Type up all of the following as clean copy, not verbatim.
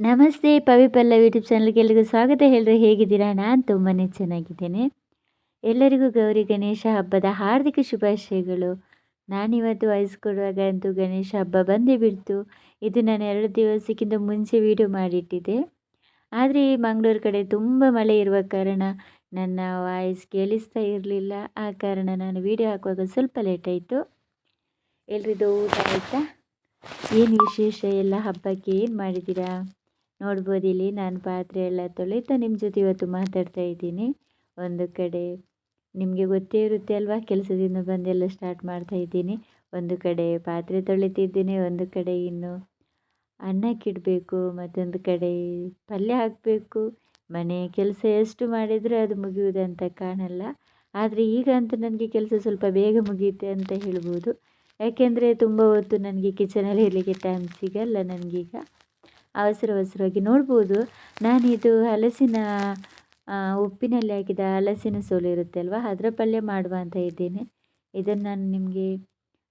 ನಮಸ್ತೆ ಪವಿಪಲ್ಲವಿ ಯೂಟ್ಯೂಬ್ ಚಾನಲ್ಗೆ ಎಲ್ರಿಗೂ ಸ್ವಾಗತ. ಹೇಳ್ರಿ, ಹೇಗಿದ್ದೀರಾ? ನಾನು ತುಂಬಾ ಚೆನ್ನಾಗಿದ್ದೇನೆ. ಎಲ್ಲರಿಗೂ ಗೌರಿ ಗಣೇಶ ಹಬ್ಬದ ಹಾರ್ದಿಕ ಶುಭಾಶಯಗಳು. ನಾನಿವತ್ತು ವಾಯ್ಸ್ ಕೊಡುವಾಗ ಅಂತೂ ಗಣೇಶ ಹಬ್ಬ ಬಂದೇ ಬಿಡ್ತು. ಇದು ನಾನು 2 ದಿವಸಕ್ಕಿಂತ ಮುಂಚೆ ವಿಡಿಯೋ ಮಾಡಿಟ್ಟಿದ್ದೆ. ಆದರೆ ಈ ಮಂಗಳೂರು ಕಡೆ ತುಂಬ ಮಳೆ ಇರುವ ಕಾರಣ ನನ್ನ ವಾಯ್ಸ್ ಕೇಳಿಸ್ತಾ ಇರಲಿಲ್ಲ. ಆ ಕಾರಣ ನಾನು ವಿಡಿಯೋ ಹಾಕುವಾಗ ಸ್ವಲ್ಪ ಲೇಟ್ ಆಯಿತು. ಎಲ್ರಿದು ಊಟ ಆಯಿತಾ? ಏನು ವಿಶೇಷ? ಎಲ್ಲ ಹಬ್ಬಕ್ಕೆ ಏನು ಮಾಡಿದ್ದೀರಾ? ನೋಡ್ಬೋದು, ಇಲ್ಲಿ ನಾನು ಪಾತ್ರೆ ಎಲ್ಲ ತೊಳಿತಾ ನಿಮ್ಮ ಜೊತೆ ಇವತ್ತು ಮಾತಾಡ್ತಾ ಇದ್ದೀನಿ. ಒಂದು ಕಡೆ ನಿಮಗೆ ಗೊತ್ತೇ ಇರುತ್ತೆ ಅಲ್ವಾ, ಕೆಲಸದಿಂದ ಬಂದೆಲ್ಲ ಸ್ಟಾರ್ಟ್ ಮಾಡ್ತಾ ಇದ್ದೀನಿ. ಒಂದು ಕಡೆ ಪಾತ್ರೆ ತೊಳಿತಿದ್ದೀನಿ, ಒಂದು ಕಡೆ ಇನ್ನು ಅನ್ನಕ್ಕಿಡಬೇಕು, ಮತ್ತೊಂದು ಕಡೆ ಪಲ್ಯ ಹಾಕಬೇಕು. ಮನೆ ಕೆಲಸ ಎಷ್ಟು ಮಾಡಿದರೂ ಅದು ಮುಗಿಯುವುದಂತ ಕಾಣಲ್ಲ. ಆದರೆ ಈಗ ಅಂತೂ ನನಗೆ ಕೆಲಸ ಸ್ವಲ್ಪ ಬೇಗ ಮುಗಿಯುತ್ತೆ ಅಂತ ಹೇಳ್ಬೋದು. ಯಾಕೆಂದರೆ ತುಂಬ ಹೊತ್ತು ನನಗೆ ಕಿಚನಲ್ಲಿ ಇರಲಿಕ್ಕೆ ಟೈಮ್ ಸಿಗಲ್ಲ ನನಗೀಗ. ಅವಸರವಾಗಿ ನೋಡ್ಬೋದು, ನಾನಿದು ಹಲಸಿನ ಉಪ್ಪಿನಲ್ಲಿ ಹಾಕಿದ ಹಲಸಿನ ಸೋಲು ಇರುತ್ತೆ ಅಲ್ವಾ, ಅದರ ಪಲ್ಯ ಮಾಡುವ ಅಂತ ಇದ್ದೇನೆ. ಇದನ್ನು ನಾನು ನಿಮಗೆ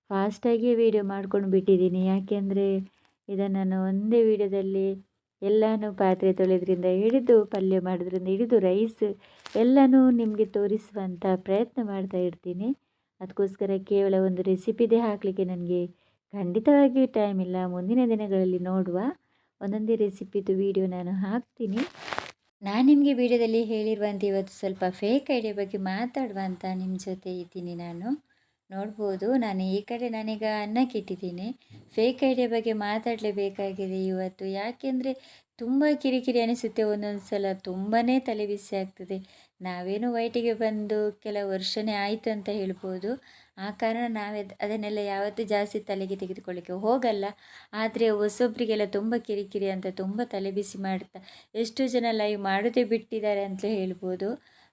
ಫಾಸ್ಟಾಗಿ ವೀಡಿಯೋ ಮಾಡ್ಕೊಂಡು ಬಿಟ್ಟಿದ್ದೀನಿ. ಯಾಕೆಂದರೆ ಇದನ್ನು ನಾನು ಒಂದೇ ವೀಡಿಯೋದಲ್ಲಿ ಎಲ್ಲನೂ ಪಾತ್ರೆ ತೊಳೆದ್ರಿಂದ ಹಿಡಿದು ಪಲ್ಯ ಮಾಡೋದ್ರಿಂದ ಹಿಡಿದು ರೈಸ್ ಎಲ್ಲನೂ ನಿಮಗೆ ತೋರಿಸುವಂಥ ಪ್ರಯತ್ನ ಮಾಡ್ತಾ ಇರ್ತೀನಿ. ಅದಕ್ಕೋಸ್ಕರ ಕೇವಲ ಒಂದು ರೆಸಿಪಿದೇ ಹಾಕಲಿಕ್ಕೆ ನನಗೆ ಖಂಡಿತವಾಗಿಯೂ ಟೈಮ್ ಇಲ್ಲ. ಮುಂದಿನ ದಿನಗಳಲ್ಲಿ ನೋಡುವ, ಒಂದೊಂದೇ ರೆಸಿಪಿದು ವಿಡಿಯೋ ನಾನು ಹಾಕ್ತೀನಿ. ನಾನು ನಿಮಗೆ ವಿಡಿಯೋದಲ್ಲಿ ಹೇಳಿರುವಂತೆ ಇವತ್ತು ಸ್ವಲ್ಪ ಫೇಕ್ ಐಡಿಯಾ ಬಗ್ಗೆ ಮಾತಾಡುವ ಅಂತ ನಿಮ್ಮ ಜೊತೆ ಇದ್ದೀನಿ. ನಾನು ನೋಡ್ಬೋದು, ನಾನು ಈ ಕಡೆ ನಾನೀಗ ಅನ್ನಕ್ಕೆ ಇಟ್ಟಿದ್ದೀನಿ. ಫೇಕ್ ಐಡಿಯಾ ಬಗ್ಗೆ ಮಾತಾಡಲೇಬೇಕಾಗಿದೆ ಇವತ್ತು. ಯಾಕೆಂದರೆ ತುಂಬ ಕಿರಿಕಿರಿ ಅನಿಸುತ್ತೆ ಒಂದೊಂದು ಸಲ, ತುಂಬಾ ತಲೆಬಿಸಿ ಆಗ್ತದೆ. ನಾವೇನು ವೈಟಿಗೆ ಬಂದು ಕೆಲವು ವರ್ಷನೇ ಆಯಿತು ಅಂತ ಹೇಳ್ಬೋದು. ಆ ಕಾರಣ ಅದನ್ನೆಲ್ಲ ಯಾವತ್ತೂ ಜಾಸ್ತಿ ತಲೆಗೆ ತೆಗೆದುಕೊಳ್ಳಿಕ್ಕೆ ಹೋಗಲ್ಲ. ಆದರೆ ಹೊಸೊಬ್ಬರಿಗೆಲ್ಲ ತುಂಬ ಕಿರಿಕಿರಿ ಅಂತ ತುಂಬ ತಲೆಬಿಸಿ ಮಾಡ್ತಾ ಎಷ್ಟೋ ಜನ ಲೈವ್ ಮಾಡೋದೇ ಬಿಟ್ಟಿದ್ದಾರೆ ಅಂತಲೇ ಹೇಳ್ಬೋದು.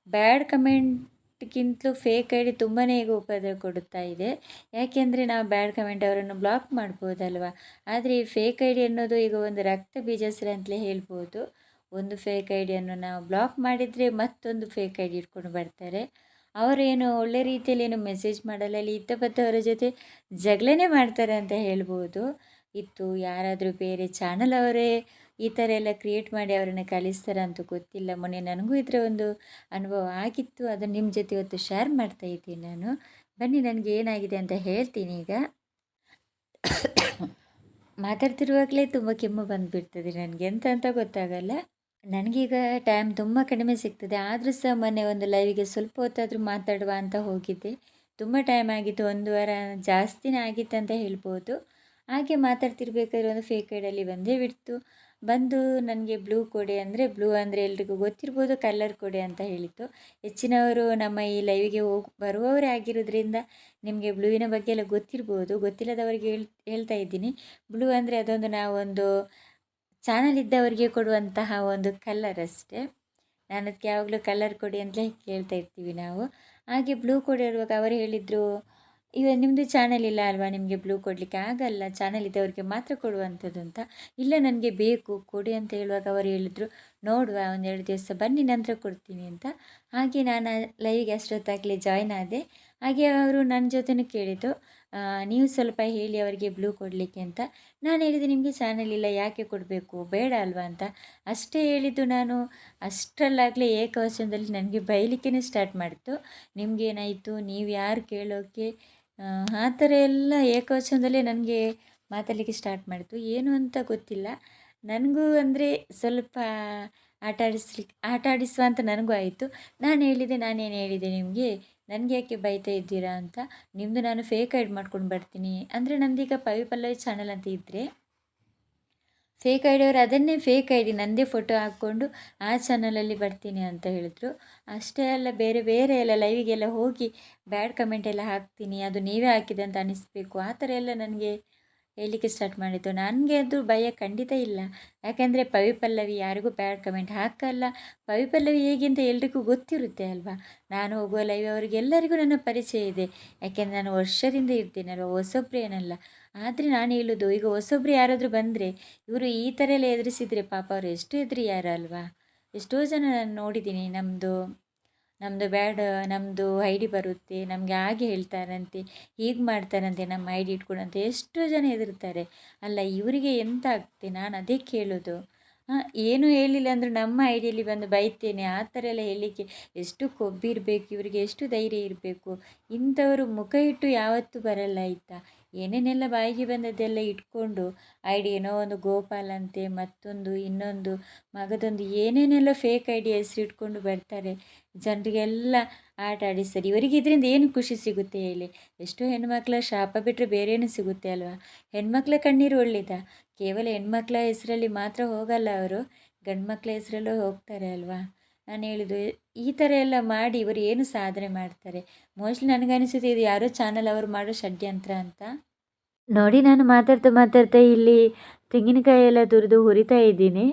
ಬ್ಯಾಡ್ ಕಮೆಂಟ್ಗಿಂತಲೂ ಫೇಕ್ ಐಡಿ ತುಂಬಾ ಈಗ ಉಪದ್ರ ಕೊಡುತ್ತಾ ಇದೆ. ಯಾಕೆಂದರೆ ನಾವು ಬ್ಯಾಡ್ ಕಮೆಂಟ್ ಅವರನ್ನು ಬ್ಲಾಕ್ ಮಾಡ್ಬೋದಲ್ವ. ಆದರೆ ಈ ಫೇಕ್ ಐಡಿ ಅನ್ನೋದು ಈಗ ಒಂದು ರಕ್ತ ಬೀಜಸ್ರ ಅಂತಲೇ ಹೇಳ್ಬೋದು. ಒಂದು ಫೇಕ್ ಐಡಿಯನ್ನು ನಾವು ಬ್ಲಾಕ್ ಮಾಡಿದರೆ ಮತ್ತೊಂದು ಫೇಕ್ ಐಡಿ ಇಟ್ಕೊಂಡು ಬರ್ತಾರೆ. ಅವರೇನು ಒಳ್ಳೆ ರೀತಿಯಲ್ಲಿ ಏನು ಮೆಸೇಜ್ ಮಾಡಲ್ಲ, ಅಲ್ಲಿ ಇದ್ದಬದ್ದವರ ಜೊತೆ ಜಗಳನೇ ಮಾಡ್ತಾರೆ ಅಂತ ಹೇಳ್ಬೋದು. ಯಾರಾದರೂ ಬೇರೆ ಚಾನಲ್ ಅವರೇ ಈ ಥರ ಎಲ್ಲ ಕ್ರಿಯೇಟ್ ಮಾಡಿ ಅವರನ್ನು ಕಲಿಸ್ತಾರೆ ಅಂತ ಗೊತ್ತಿಲ್ಲ. ಮೊನ್ನೆ ನನಗೂ ಇದರ ಒಂದು ಅನುಭವ ಆಗಿತ್ತು. ಅದನ್ನು ನಿಮ್ಮ ಜೊತೆ ಇವತ್ತು ಶೇರ್ ಮಾಡ್ತಾ ಇದ್ದೀನಿ ನಾನು. ಬನ್ನಿ, ನನಗೆ ಏನಾಗಿದೆ ಅಂತ ಹೇಳ್ತೀನಿ. ಈಗ ಮಾತಾಡ್ತಿರುವಾಗಲೇ ತುಂಬ ಕೆಮ್ಮು ಬಂದುಬಿಡ್ತದೆ ನನಗೆ, ಎಂತ ಅಂತ ಗೊತ್ತಾಗಲ್ಲ. ನನಗೀಗ ಟೈಮ್ ತುಂಬ ಕಡಿಮೆ ಸಿಗ್ತದೆ. ಆದರೂ ಸಹ ಮೊನ್ನೆ ಒಂದು ಲೈವಿಗೆ ಸ್ವಲ್ಪ ಹೊತ್ತಾದರೂ ಮಾತಾಡುವ ಅಂತ ಹೋಗಿದ್ದೆ. ತುಂಬ ಟೈಮ್ ಆಗಿತ್ತು, 1 ವಾರ ಜಾಸ್ತಿನೇ ಆಗಿತ್ತು ಅಂತ ಹೇಳ್ಬೋದು. ಹಾಗೆ ಮಾತಾಡ್ತಿರ್ಬೇಕಾದ್ರೆ ಒಂದು ಫೇಕ್ ಐಡಿಯಲ್ಲಿ ಬಂದೇ ಬಿಡ್ತು. ಬಂದು ನನಗೆ ಬ್ಲೂ ಕೊಡಿ ಅಂದರೆ, ಬ್ಲೂ ಅಂದರೆ ಎಲ್ರಿಗೂ ಗೊತ್ತಿರ್ಬೋದು ಕಲರ್ ಕೊಡಿ ಅಂತ ಹೇಳಿತ್ತು. ಹೆಚ್ಚಿನವರು ನಮ್ಮ ಈ ಲೈವಿಗೆ ಬರುವವರೇ ಆಗಿರೋದ್ರಿಂದ ನಿಮಗೆ ಬ್ಲೂವಿನ ಬಗ್ಗೆ ಎಲ್ಲ ಗೊತ್ತಿರ್ಬೋದು. ಗೊತ್ತಿಲ್ಲದವರಿಗೆ ಹೇಳ್ತಾ ಇದ್ದೀನಿ. ಬ್ಲೂ ಅಂದರೆ ಅದೊಂದು ನಾವೊಂದು ಚಾನಲ್ ಇದ್ದವರಿಗೆ ಕೊಡುವಂತಹ ಒಂದು ಕಲರ್ ಅಷ್ಟೇ. ನಾನು ಅದಕ್ಕೆ ಯಾವಾಗಲೂ ಕಲರ್ ಕೊಡಿ ಅಂತಲೇ ಕೇಳ್ತಾ ಇರ್ತೀವಿ ನಾವು. ಹಾಗೆ ಬ್ಲೂ ಕೊಡಿ ಹೇಳುವಾಗ ಅವರು ಹೇಳಿದರು, ನಿಮ್ಮದು ಚಾನಲ್ ಇಲ್ಲ ಅಲ್ವಾ, ನಿಮಗೆ ಬ್ಲೂ ಕೊಡಲಿಕ್ಕೆ ಆಗಲ್ಲ, ಚಾನಲ್ ಇದ್ದವರಿಗೆ ಮಾತ್ರ ಕೊಡುವಂಥದ್ದು ಅಂತ. ಇಲ್ಲ, ನನಗೆ ಬೇಕು ಕೊಡಿ ಅಂತ ಹೇಳುವಾಗ ಅವರು ಹೇಳಿದರು, ನೋಡುವ 1-2 ದಿವಸ ಬನ್ನಿ ನಂತರ ಕೊಡ್ತೀನಿ ಅಂತ. ಹಾಗೆ ನಾನು ಲೈವ್ಗೆ ಅಷ್ಟೊತ್ತಾಗಲೇ ಜಾಯ್ನ್ ಆದೆ. ಹಾಗೆ ಅವರು ನನ್ನ ಜೊತೆನೂ ಕೇಳಿದ್ದು, ನೀವು ಸ್ವಲ್ಪ ಹೇಳಿ ಅವರಿಗೆ ಬ್ಲೂ ಕೊಡಲಿಕ್ಕೆ ಅಂತ. ನಾನು ಹೇಳಿದೆ, ನಿಮಗೆ ಚಾನಲ್ ಇಲ್ಲ, ಯಾಕೆ ಕೊಡಬೇಕು, ಬೇಡ ಅಲ್ವಾ ಅಂತ ಅಷ್ಟೇ ಹೇಳಿದ್ದು ನಾನು. ಅಷ್ಟರಲ್ಲಾಗಲೇ ಏಕವಚನದಲ್ಲಿ ನನಗೆ ಬೈಲಿಕ್ಕೆ ಸ್ಟಾರ್ಟ್ ಮಾಡಿತು. ನಿಮಗೇನಾಯಿತು, ನೀವು ಯಾರು ಕೇಳೋಕ್ಕೆ, ಆ ಥರ ಎಲ್ಲ ಏಕವಚನದಲ್ಲೇ ನನಗೆ ಮಾತಾಡಲಿಕ್ಕೆ ಸ್ಟಾರ್ಟ್ ಮಾಡಿತು. ಏನು ಅಂತ ಗೊತ್ತಿಲ್ಲ ನನಗೂ. ಅಂದರೆ ಸ್ವಲ್ಪ ಆಟ ಆಡಿಸುವ ಅಂತ ನನಗೂ ಆಯಿತು. ನಾನೇನು ಹೇಳಿದೆ ನಿಮಗೆ, ನನಗೆ ಯಾಕೆ ಬೈತಾ ಇದ್ದೀರಾ ಅಂತ. ನಿಮ್ಮದು ನಾನು ಫೇಕ್ ಐಡಿ ಮಾಡ್ಕೊಂಡು ಬರ್ತೀನಿ ಅಂದರೆ, ನಮ್ಮದೀಗ ಪವಿಪಲ್ಲವಿ ಚಾನಲ್ ಅಂತ ಇದ್ದರೆ ಫೇಕ್ ಐಡಿಯವರು ಅದನ್ನೇ ಫೇಕ್ ಐಡಿ ನನ್ನದೇ ಫೋಟೋ ಹಾಕ್ಕೊಂಡು ಆ ಚಾನಲಲ್ಲಿ ಬರ್ತೀನಿ ಅಂತ ಹೇಳಿದ್ರು. ಅಷ್ಟೇ ಅಲ್ಲ, ಬೇರೆ ಬೇರೆ ಎಲ್ಲ ಲೈವಿಗೆಲ್ಲ ಹೋಗಿ ಬ್ಯಾಡ್ ಕಮೆಂಟ್ ಎಲ್ಲ ಹಾಕ್ತೀನಿ, ಅದು ನೀವೇ ಹಾಕಿದೆ ಅಂತ ಅನಿಸ್ಬೇಕು, ಆ ಥರ ಎಲ್ಲ ನನಗೆ ಹೇಳಲಿಕ್ಕೆ ಸ್ಟಾರ್ಟ್ ಮಾಡಿದ್ದು. ನನಗೆ ಅದು ಭಯ ಖಂಡಿತ ಇಲ್ಲ. ಯಾಕೆಂದರೆ ಪವಿಪಲ್ಲವಿ ಯಾರಿಗೂ ಬ್ಯಾಡ್ ಕಮೆಂಟ್ ಹಾಕಲ್ಲ. ಪವಿಪಲ್ಲವಿ ಹೇಗೆ ಅಂತ ಎಲ್ರಿಗೂ ಗೊತ್ತಿರುತ್ತೆ ಅಲ್ವಾ. ನಾನು ಹೋಗುವ ಲೈವ್ ಅವರಿಗೆಲ್ಲರಿಗೂ ನನ್ನ ಪರಿಚಯ ಇದೆ. ಯಾಕೆಂದರೆ ನಾನು ವರ್ಷದಿಂದ ಇರ್ತೀನಲ್ವ, ಹೊಸೊಬ್ರು ಏನಲ್ಲ. ಆದರೆ ನಾನು ಹೇಳೋದು, ಈಗ ಹೊಸೊಬ್ರು ಯಾರಾದರೂ ಬಂದರೆ ಇವರು ಈ ಥರ ಎಲ್ಲ ಎದುರಿಸಿದರೆ ಪಾಪ ಅವರು ಎಷ್ಟು ಎದುರಿಯಾರಲ್ವಾ. ಎಷ್ಟೋ ಜನ ನಾನು ನೋಡಿದ್ದೀನಿ, ನಮ್ಮದು ಐ ಡಿ ಬರುತ್ತೆ, ನಮಗೆ ಹಾಗೆ ಹೇಳ್ತಾರಂತೆ, ಹೀಗೆ ಮಾಡ್ತಾರಂತೆ, ನಮ್ಮ ಐ ಡಿ ಇಟ್ಕೊಡಂತೆ ಎಷ್ಟೋ ಜನ ಹೆದರ್ತಾರೆ ಅಲ್ಲ. ಇವರಿಗೆ ಎಂತ ಆಗ್ತದೆ, ನಾನು ಅದೇ ಕೇಳೋದು. ಏನು ಹೇಳಿಲ್ಲ ಅಂದರೂ ನಮ್ಮ ಐಡಿಯಲ್ಲಿ ಬಂದು ಬೈತೇನೆ ಆ ಥರ ಎಲ್ಲ ಹೇಳಲಿಕ್ಕೆ ಎಷ್ಟು ಕೊಬ್ಬಿರಬೇಕು ಇವರಿಗೆ, ಎಷ್ಟು ಧೈರ್ಯ ಇರಬೇಕು. ಇಂಥವರು ಮುಖ ಇಟ್ಟು ಯಾವತ್ತೂ ಬರಲ್ಲ ಆಯಿತಾ. ಏನೇನೆಲ್ಲ ಬಾಯಿಗೆ ಬಂದದ್ದೆಲ್ಲ ಇಟ್ಕೊಂಡು ಐಡಿ ಏನೋ ಒಂದು ಗೋಪಾಲ್ ಅಂತೆ, ಮತ್ತೊಂದು ಇನ್ನೊಂದು ಮಗದೊಂದು ಏನೇನೆಲ್ಲ ಫೇಕ್ ಐಡಿ ಹೆಸರು ಇಟ್ಕೊಂಡು ಬರ್ತಾರೆ, ಜನರಿಗೆಲ್ಲ ಆಟ ಆಡಿಸ್ತಾರೆ. ಇವರಿಗೆ ಇದರಿಂದ ಏನು ಖುಷಿ ಸಿಗುತ್ತೆ ಹೇಳಿ? ಎಷ್ಟೋ ಹೆಣ್ಮಕ್ಳ ಶಾಪ ಬಿಟ್ಟರೆ ಬೇರೆ ಏನು ಸಿಗುತ್ತೆ ಅಲ್ವಾ? ಹೆಣ್ಮಕ್ಳ ಕಣ್ಣೀರು ಒಳ್ಳೆಯದಾ? ಕೇವಲ ಹೆಣ್ಮಕ್ಳ ಹೆಸರಲ್ಲಿ ಮಾತ್ರ ಹೋಗಲ್ಲ ಅವರು, ಗಂಡು ಮಕ್ಳ ಹೆಸರಲ್ಲೂ ಹೋಗ್ತಾರೆ ಅಲ್ವಾ? ನಾನು ಹೇಳಿದ್ದು ಈ ಥರ ಎಲ್ಲ ಮಾಡಿ ಇವರು ಏನು ಸಾಧನೆ ಮಾಡ್ತಾರೆ? ಮೋಸ್ಟ್ಲಿ ನನಗನಿಸುತ್ತೆ ಇದು ಯಾರೋ ಚಾನಲ್ ಅವರು ಮಾಡೋ ಷಡ್ಯಂತ್ರ ಅಂತ. ನೋಡಿ, ನಾನು ಮಾತಾಡ್ತಾ ಮಾತಾಡ್ತಾ ಇಲ್ಲಿ ತೆಂಗಿನಕಾಯಿ ಎಲ್ಲ ತುರಿದು ಹುರಿತಾ ಇದ್ದೀನಿ.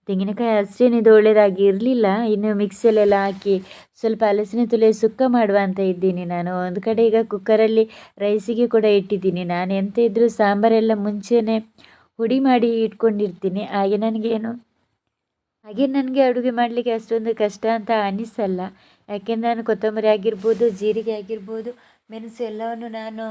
ತೆಂಗಿನಕಾಯಿ ಅಷ್ಟೇನಿದು ಒಳ್ಳೆಯದಾಗಿ ಇರಲಿಲ್ಲ. ಇನ್ನು ಮಿಕ್ಸಿಯಲ್ಲೆಲ್ಲ ಹಾಕಿ ಸ್ವಲ್ಪ ಹಲಸಿನ ತುಲೆ ಸುಕ್ಕ ಮಾಡುವ ಅಂತ ಇದ್ದೀನಿ ನಾನು. ಒಂದು ಕಡೆ ಈಗ ಕುಕ್ಕರಲ್ಲಿ ರೈಸಿಗೆ ಕೂಡ ಇಟ್ಟಿದ್ದೀನಿ. ನಾನು ಎಂತ ಇದ್ದರೂ ಸಾಂಬಾರೆಲ್ಲ ಮುಂಚೆನೇ ಹುಡಿ ಮಾಡಿ ಇಟ್ಕೊಂಡಿರ್ತೀನಿ. ಹಾಗೆ ನನಗೆ ಅಡುಗೆ ಮಾಡಲಿಕ್ಕೆ ಅಷ್ಟೊಂದು ಕಷ್ಟ ಅಂತ ಅನಿಸಲ್ಲ. ಯಾಕೆಂದರೆ ನಾನು ಕೊತ್ತಂಬರಿ ಆಗಿರ್ಬೋದು, ಜೀರಿಗೆ ಆಗಿರ್ಬೋದು, ಮೆಣಸು ಎಲ್ಲವನ್ನು ನಾನು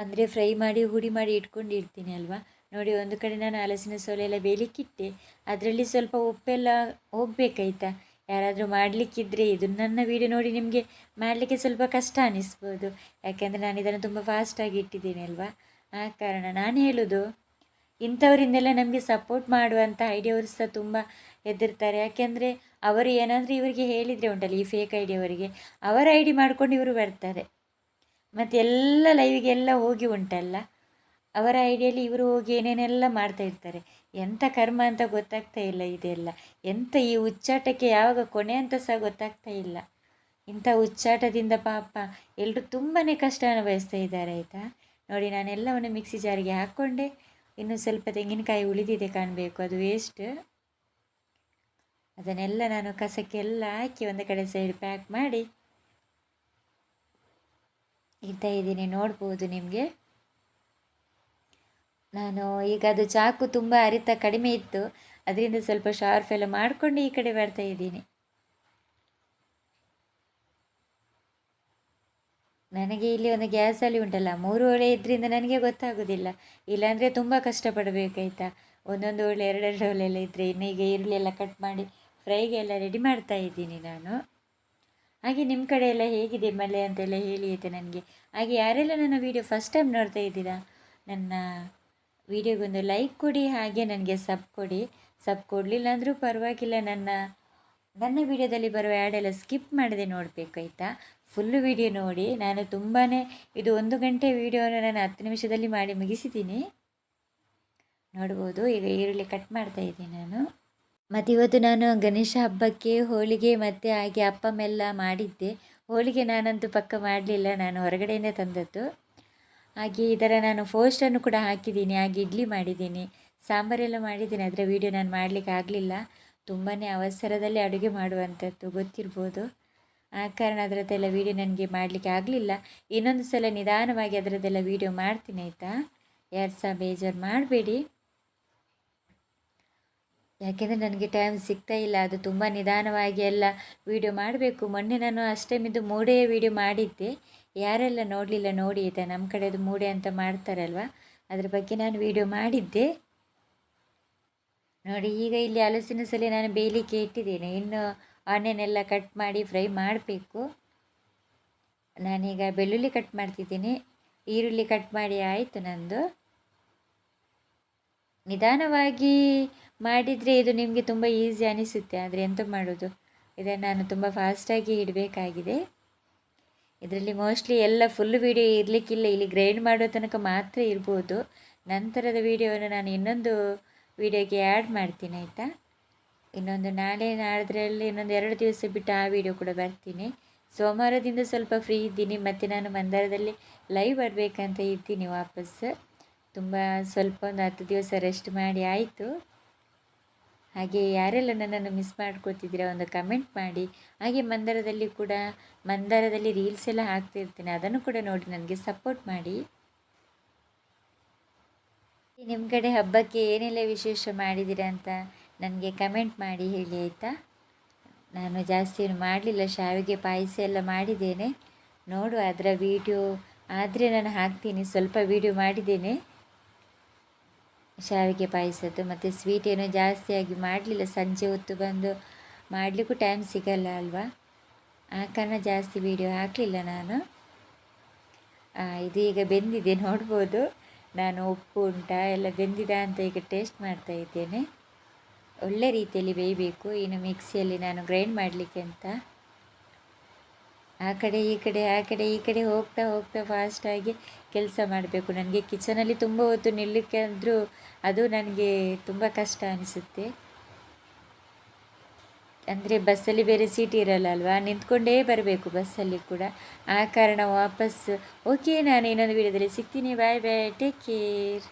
ಅಂದರೆ ಫ್ರೈ ಮಾಡಿ ಹುಡಿ ಮಾಡಿ ಇಟ್ಕೊಂಡಿರ್ತೀನಿ ಅಲ್ವಾ. ನೋಡಿ, ಒಂದು ಕಡೆ ನಾನು ಹಲಸಿನ ಸೋಲೆ ಎಲ್ಲ ಬೇಯಲಿಕ್ಕಿಟ್ಟೆ. ಅದರಲ್ಲಿ ಸ್ವಲ್ಪ ಉಪ್ಪೆಲ್ಲ ಹೋಗಬೇಕಾಯ್ತಾ. ಯಾರಾದರೂ ಮಾಡಲಿಕ್ಕಿದ್ರೆ ಇದು ನನ್ನ ವೀಡಿಯೋ ನೋಡಿ ನಿಮಗೆ ಮಾಡಲಿಕ್ಕೆ ಸ್ವಲ್ಪ ಕಷ್ಟ ಅನ್ನಿಸ್ಬೋದು. ಯಾಕೆಂದರೆ ನಾನು ಇದನ್ನು ತುಂಬ ಫಾಸ್ಟಾಗಿ ಇಟ್ಟಿದ್ದೀನಿ ಅಲ್ವಾ. ಆ ಕಾರಣ ನಾನು ಹೇಳೋದು, ಇಂಥವರಿಂದೆಲ್ಲ ನಮಗೆ ಸಪೋರ್ಟ್ ಮಾಡುವಂಥ ಐಡಿಯವರು ಸಹ ತುಂಬ ಹೆದರ್ತಾರೆ. ಯಾಕೆಂದರೆ ಅವರು ಏನಾದರೂ ಇವರಿಗೆ ಹೇಳಿದರೆ ಉಂಟಲ್ಲ, ಈ ಫೇಕ್ ಐಡಿಯವರಿಗೆ, ಅವರ ಐಡಿ ಮಾಡ್ಕೊಂಡು ಇವರು ಬರ್ತಾರೆ. ಮತ್ತು ಎಲ್ಲ ಲೈವಿಗೆಲ್ಲ ಹೋಗಿ ಉಂಟಲ್ಲ, ಅವರ ಐಡಿಯಲ್ಲಿ ಇವರು ಹೋಗಿ ಏನೇನೆಲ್ಲ ಮಾಡ್ತಾ ಇರ್ತಾರೆ. ಎಂಥ ಕರ್ಮ ಅಂತ ಗೊತ್ತಾಗ್ತಾ ಇಲ್ಲ ಇದೆಲ್ಲ. ಎಂಥ ಈ ಹುಚ್ಚಾಟಕ್ಕೆ ಯಾವಾಗ ಕೊನೆ ಅಂತ ಸಹ ಗೊತ್ತಾಗ್ತಾ ಇಲ್ಲ. ಇಂಥ ಹುಚ್ಚಾಟದಿಂದ ಪಾಪ ಎಲ್ಲರೂ ತುಂಬಾ ಕಷ್ಟ ಅನುಭವಿಸ್ತಾ ಇದ್ದಾರೆ ಆಯಿತಾ. ನೋಡಿ, ನಾನೆಲ್ಲವನ್ನು ಮಿಕ್ಸಿ ಜಾರಿಗೆ ಹಾಕ್ಕೊಂಡೆ. ಇನ್ನು ಸ್ವಲ್ಪ ತೆಂಗಿನಕಾಯಿ ಉಳಿದಿದೆ ಕಾಣಬೇಕು, ಅದು ವೇಸ್ಟ್. ಅದನ್ನೆಲ್ಲ ನಾನು ಕಸಕ್ಕೆಲ್ಲ ಹಾಕಿ ಒಂದು ಕಡೆ ಸೈಡ್ ಪ್ಯಾಕ್ ಮಾಡಿ ಇಡ್ತಾ ಇದ್ದೀನಿ. ನೋಡ್ಬೋದು ನಿಮಗೆ. ನಾನು ಈಗ ಅದು ಚಾಕು ತುಂಬ ಹರಿತ ಕಡಿಮೆ ಇತ್ತು, ಅದರಿಂದ ಸ್ವಲ್ಪ ಶಾರ್ಪ್ ಎಲ್ಲ ಮಾಡಿಕೊಂಡು ಈ ಕಡೆ ಬರ್ತಾ ಇದ್ದೀನಿ. ನನಗೆ ಇಲ್ಲಿ ಒಂದು ಗ್ಯಾಸಲ್ಲಿ ಉಂಟಲ್ಲ 3 ಒಲೆ ಇದರಿಂದ ನನಗೆ ಗೊತ್ತಾಗೋದಿಲ್ಲ. ಇಲ್ಲಾಂದರೆ ತುಂಬ ಕಷ್ಟಪಡಬೇಕಾಯ್ತಾ. ಒಂದೊಂದು ಒಲೆ 2 ಒಲೆ ಎಲ್ಲ ಇದ್ದರೆ. ಇನ್ನು ಈಗ ಈರುಳ್ಳಿ ಎಲ್ಲ ಕಟ್ ಮಾಡಿ ಫ್ರೈಗೆ ಎಲ್ಲ ರೆಡಿ ಮಾಡ್ತಾ ಇದ್ದೀನಿ ನಾನು. ಹಾಗೆ ನಿಮ್ಮ ಕಡೆ ಎಲ್ಲ ಹೇಗಿದೆ ಮಳೆ ಅಂತೆಲ್ಲ ಹೇಳಿ ಆಯಿತಾ ನನಗೆ. ಹಾಗೆ ಯಾರೆಲ್ಲ ನನ್ನ ವೀಡಿಯೋ ಫಸ್ಟ್ ಟೈಮ್ ನೋಡ್ತಾ ಇದ್ದೀರಾ, ನನ್ನ ವೀಡಿಯೋಗೊಂದು ಲೈಕ್ ಕೊಡಿ, ಹಾಗೆ ನನಗೆ ಸಬ್ ಕೊಡಿ. ಸಬ್ ಕೊಡಲಿಲ್ಲ ಅಂದರೂ ಪರವಾಗಿಲ್ಲ, ನನ್ನ ವೀಡಿಯೋದಲ್ಲಿ ಬರುವ ಆ್ಯಡೆಲ್ಲ ಸ್ಕಿಪ್ ಮಾಡದೆ ನೋಡಬೇಕಾಯ್ತಾ. ಫುಲ್ಲು ವೀಡಿಯೋ ನೋಡಿ. ನಾನು ತುಂಬಾ ಇದು 1 ಗಂಟೆ ವೀಡಿಯೋನ ನಾನು 10 ನಿಮಿಷದಲ್ಲಿ ಮಾಡಿ ಮುಗಿಸಿದ್ದೀನಿ. ನೋಡ್ಬೋದು. ಈಗ ಈರುಳ್ಳಿ ಕಟ್ ಮಾಡ್ತಾ ಇದ್ದೀನಿ ನಾನು. ಮತ್ತು ಇವತ್ತು ನಾನು ಗಣೇಶ ಹಬ್ಬಕ್ಕೆ ಹೋಳಿಗೆ ಮತ್ತು ಹಾಗೆ ಅಪ್ಪಮೆಲ್ಲ ಮಾಡಿದ್ದೆ. ಹೋಳಿಗೆ ನಾನಂತೂ ಪಕ್ಕ ಮಾಡಲಿಲ್ಲ, ನಾನು ಹೊರಗಡೆಯಿಂದ ತಂದದ್ದು. ಹಾಗೆ ಇದರ ನಾನು ಪೋಸ್ಟನ್ನು ಕೂಡ ಹಾಕಿದ್ದೀನಿ. ಹಾಗೆ ಇಡ್ಲಿ ಮಾಡಿದ್ದೀನಿ, ಸಾಂಬಾರೆಲ್ಲ ಮಾಡಿದ್ದೀನಿ. ಅದರ ವೀಡಿಯೋ ನಾನು ಮಾಡಲಿಕ್ಕೆ ಆಗಲಿಲ್ಲ. ತುಂಬಾ ಅವಸರದಲ್ಲಿ ಅಡುಗೆ ಮಾಡುವಂಥದ್ದು ಗೊತ್ತಿರ್ಬೋದು. ಆ ಕಾರಣ ಅದರದ್ದೆಲ್ಲ ವೀಡಿಯೋ ನನಗೆ ಮಾಡಲಿಕ್ಕೆ ಆಗಲಿಲ್ಲ. ಇನ್ನೊಂದು ಸಲ ನಿಧಾನವಾಗಿ ಅದರದ್ದೆಲ್ಲ ವೀಡಿಯೋ ಮಾಡ್ತೀನಿ ಆಯಿತಾ. ಯಾರು ಸಹ ಬೇಜಾರು ಮಾಡಬೇಡಿ. ಯಾಕೆಂದರೆ ನನಗೆ ಟೈಮ್ ಸಿಗ್ತಾ ಇಲ್ಲ, ಅದು ತುಂಬ ನಿಧಾನವಾಗಿ ಎಲ್ಲ ವೀಡಿಯೋ ಮಾಡಬೇಕು. ಮೊನ್ನೆ ನಾನು ಅಷ್ಟಮಿದ್ದು ಮೂಡೆ ವೀಡಿಯೋ ಮಾಡಿದ್ದೆ. ಯಾರೆಲ್ಲ ನೋಡಲಿಲ್ಲ ನೋಡಿ ಆಯಿತಾ. ನಮ್ಮ ಕಡೆದು ಮೂಡೆ ಅಂತ ಮಾಡ್ತಾರಲ್ವ, ಅದ್ರ ಬಗ್ಗೆ ನಾನು ವೀಡಿಯೋ ಮಾಡಿದ್ದೆ. ನೋಡಿ, ಈಗ ಇಲ್ಲಿ ಹಲಸಿನ ಸಲ ನಾನು ಬೇಯಲಿಕ್ಕೆ ಇಟ್ಟಿದ್ದೇನೆ. ಇನ್ನು ಆನಿಯನ್ ಎಲ್ಲ ಕಟ್ ಮಾಡಿ ಫ್ರೈ ಮಾಡಬೇಕು. ನಾನೀಗ ಬೆಳ್ಳುಳ್ಳಿ ಕಟ್ ಮಾಡ್ತಿದ್ದೀನಿ, ಈರುಳ್ಳಿ ಕಟ್ ಮಾಡಿ ಆಯಿತು ನಂದು. ನಿಧಾನವಾಗಿ ಮಾಡಿದರೆ ಇದು ನಿಮಗೆ ತುಂಬ ಈಸಿ ಅನಿಸುತ್ತೆ, ಆದರೆ ಎಂತ ಮಾಡೋದು, ಇದನ್ನು ನಾನು ತುಂಬ ಫಾಸ್ಟಾಗಿ ಇಡಬೇಕಾಗಿದೆ. ಇದರಲ್ಲಿ ಮೋಸ್ಟ್ಲಿ ಎಲ್ಲ ಫುಲ್ ವೀಡಿಯೋ ಇರಲಿಕ್ಕಿಲ್ಲ, ಇಲ್ಲಿ ಗ್ರೈಂಡ್ ಮಾಡೋ ತನಕ ಮಾತ್ರ ಇರ್ಬೋದು. ನಂತರದ ವೀಡಿಯೋವನ್ನು ನಾನು ಇನ್ನೊಂದು ವೀಡಿಯೋಗೆ ಆ್ಯಡ್ ಮಾಡ್ತೀನಿ ಆಯಿತಾ. ಇನ್ನೊಂದು ನಾಳೆ ನಾಡಿದ್ರಲ್ಲಿ ಇನ್ನೊಂದು 2 ದಿವಸ ಬಿಟ್ಟು ಆ ವಿಡಿಯೋ ಕೂಡ ಬರ್ತೀನಿ. ಸೋಮವಾರದಿಂದ ಸ್ವಲ್ಪ ಫ್ರೀ ಇದ್ದೀನಿ, ಮತ್ತು ನಾನು ಮಂದಾರದಲ್ಲಿ ಲೈವ್ ಬರಬೇಕಂತ ಇದ್ದೀನಿ ವಾಪಸ್. ತುಂಬ ಸ್ವಲ್ಪ ಒಂದು 10 ದಿವಸ ರೆಸ್ಟ್ ಮಾಡಿ ಆಯಿತು. ಹಾಗೆ ಯಾರೆಲ್ಲ ನನ್ನನ್ನು ಮಿಸ್ ಮಾಡ್ಕೊತಿದ್ದೀರಾ ಒಂದು ಕಮೆಂಟ್ ಮಾಡಿ. ಹಾಗೆ ಮಂದಾರದಲ್ಲಿ ರೀಲ್ಸ್ ಎಲ್ಲ ಹಾಕ್ತಿರ್ತೀನಿ, ಅದನ್ನು ಕೂಡ ನೋಡಿ ನನಗೆ ಸಪೋರ್ಟ್ ಮಾಡಿ. ನಿಮ್ಮ ಕಡೆ ಹಬ್ಬಕ್ಕೆ ಏನೆಲ್ಲ ವಿಶೇಷ ಮಾಡಿದ್ದೀರಾ ಅಂತ ನನಗೆ ಕಮೆಂಟ್ ಮಾಡಿ ಹೇಳಿ ಆಯಿತಾ. ನಾನು ಜಾಸ್ತಿ ಏನು ಮಾಡಲಿಲ್ಲ, ಶಾವಿಗೆ ಪಾಯಸ ಎಲ್ಲ ಮಾಡಿದ್ದೇನೆ. ನೋಡು ಅದರ ವೀಡಿಯೋ ಆದರೆ ನಾನು ಹಾಕ್ತೀನಿ. ಸ್ವಲ್ಪ ವೀಡಿಯೋ ಮಾಡಿದ್ದೇನೆ. ಶಾವಿಗೆ ಪಾಯಸದ್ದು. ಮತ್ತು ಸ್ವೀಟ್ ಏನೋ ಜಾಸ್ತಿಯಾಗಿ ಮಾಡಲಿಲ್ಲ, ಸಂಜೆ ಹೊತ್ತು ಬಂದು ಮಾಡಲಿಕ್ಕೂ ಟೈಮ್ ಸಿಗಲ್ಲ ಅಲ್ವಾ, ಆ ಕಾರಣ ಜಾಸ್ತಿ ವೀಡಿಯೋ ಹಾಕಲಿಲ್ಲ ನಾನು. ಇದು ಈಗ ಬೆಂದಿದೆ ನೋಡ್ಬೋದು, ನಾನು ಉಪ್ಪು ಉಂಟಾ ಎಲ್ಲ ಬೆಂದಿದೆ ಅಂತ ಈಗ ಟೇಸ್ಟ್ ಮಾಡ್ತಾ ಇದ್ದೇನೆ. ಒಳ್ಳೆ ರೀತಿಯಲ್ಲಿ ಬೇಯಬೇಕು. ಇನ್ನು ಮಿಕ್ಸಿಯಲ್ಲಿ ನಾನು ಗ್ರೈಂಡ್ ಮಾಡಲಿಕ್ಕೆ ಅಂತ ಆ ಕಡೆ ಈ ಕಡೆ ಆ ಕಡೆ ಈ ಕಡೆ ಹೋಗ್ತಾ ಹೋಗ್ತಾ ಫಾಸ್ಟಾಗಿ ಕೆಲಸ ಮಾಡಬೇಕು. ನನಗೆ ಕಿಚನಲ್ಲಿ ತುಂಬ ಹೊತ್ತು ನಿಲ್ಲಕ್ಕೆ ಅಂದರೂ ಅದು ನನಗೆ ತುಂಬ ಕಷ್ಟ ಅನಿಸುತ್ತೆ. ಅಂದರೆ ಬಸ್ಸಲ್ಲಿ ಬೇರೆ ಸೀಟ್ ಇರಲ್ಲ ಅಲ್ವಾ, ನಿಂತ್ಕೊಂಡೇ ಬರಬೇಕು ಬಸ್ಸಲ್ಲಿ ಕೂಡ. ಆ ಕಾರಣ ವಾಪಸ್ ಓಕೆ, ನಾನು ಇನ್ನೊಂದು ವಿಡಿಯೋದಲ್ಲಿ ಸಿಗ್ತೀನಿ. ಬಾಯ್ ಬಾಯ್, ಟೇಕ್ ಕೇರ್.